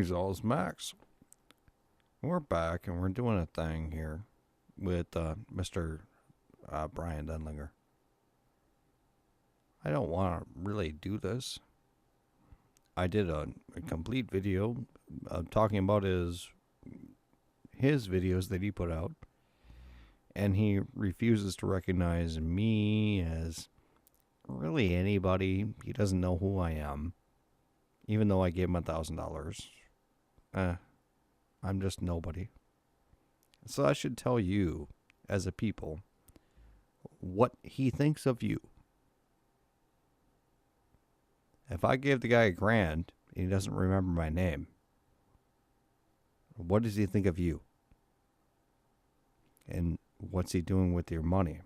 Greetings, all. Max. We're back and we're doing a thing here with Mr. Brian Denliger. I don't want to really do this. I did a complete video talking about his videos that he put out, and he refuses to recognize me as really anybody. He doesn't know who I am, even though I gave him $1,000. I'm just nobody. So I should tell you, as a people, what he thinks of you. If I gave the guy $1,000 and he doesn't remember my name, what does he think of you? And what's he doing with your money?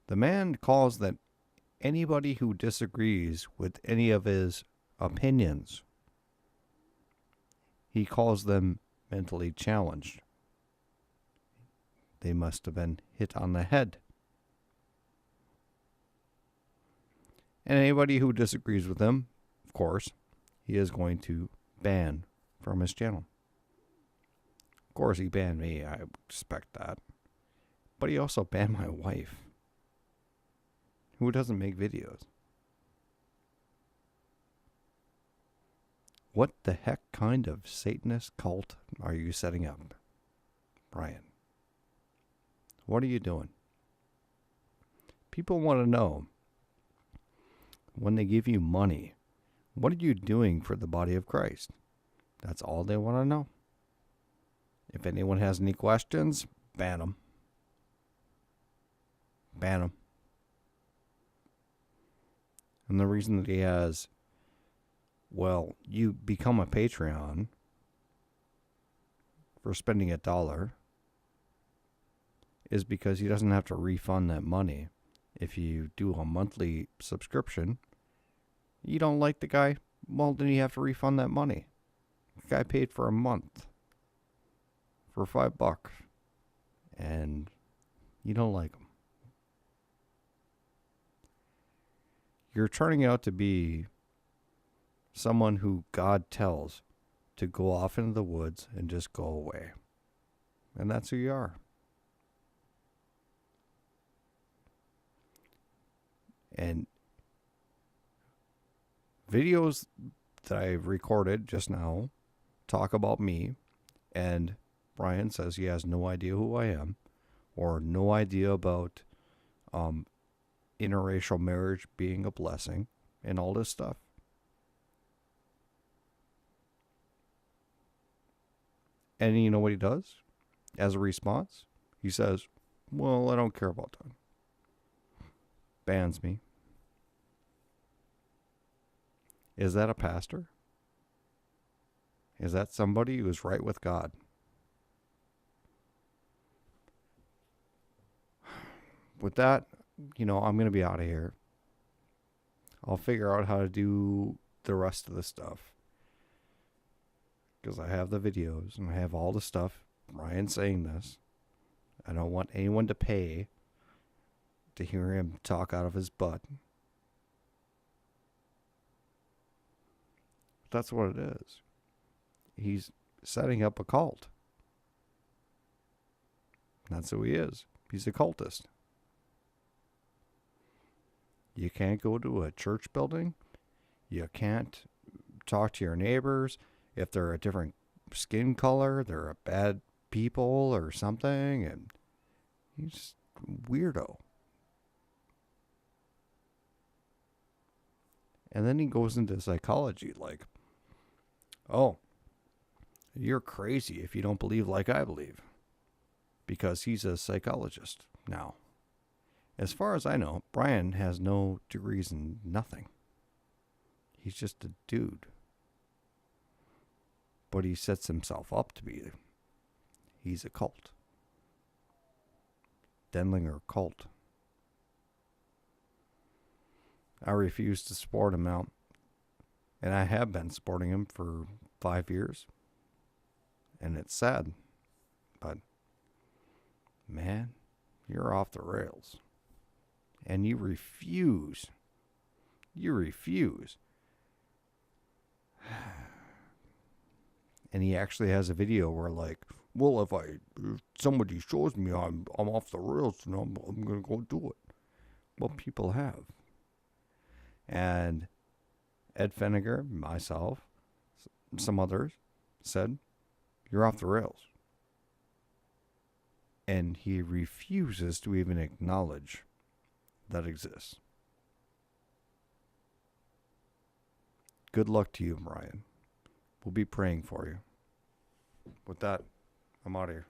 The man calls that anybody who disagrees with any of his opinions, he calls them mentally challenged. They must have been hit on the head. And anybody who disagrees with him, of course, he is going to ban from his channel. Of course, he banned me. I expect that. But he also banned my wife, who doesn't make videos. What the heck kind of Satanist cult are you setting up, Brian? What are you doing? People want to know, when they give you money, what are you doing for the body of Christ? That's all they want to know. If anyone has any questions, ban them. Ban them. And the reason that he has, well, you become a Patreon for spending $1 is because he doesn't have to refund that money. If you do a monthly subscription, you don't like the guy, well, then you have to refund that money. The guy paid for a month for $5, and you don't like him. You're turning out to be someone who God tells to go off into the woods and just go away. And that's who you are. And videos that I've recorded just now talk about me, and Brian says he has no idea who I am, or no idea about interracial marriage being a blessing, and all this stuff. And you know what he does? As a response, he says, well, I don't care about that. Bans me. Is that a pastor? Is that somebody who is right with God? With that, I'm going to be out of here. I'll figure out how to do the rest of the stuff, because I have the videos and I have all the stuff. Ryan saying this. I don't want anyone to pay to hear him talk out of his butt. That's what it is. He's setting up a cult. That's who he is. He's a cultist. You can't go to a church building. You can't talk to your neighbors. If they're a different skin color, they're a bad people or something. And he's a weirdo. And then he goes into psychology like, oh, you're crazy if you don't believe like I believe. Because he's a psychologist now. As far as I know, Brian has no degrees in nothing. He's just a dude. But he sets himself up to be. He's a cult. Denliger cult. I refuse to support him now. And I have been supporting him for 5 years. And it's sad. But, man, you're off the rails. And you refuse. And he actually has a video where, like, well, if somebody shows me I'm off the rails, and I'm gonna go do it. Well, people have. And Ed Feniger, myself, some others said, you're off the rails. And he refuses to even acknowledge that exists. Good luck to you, Brian. We'll be praying for you. With that, I'm out of here.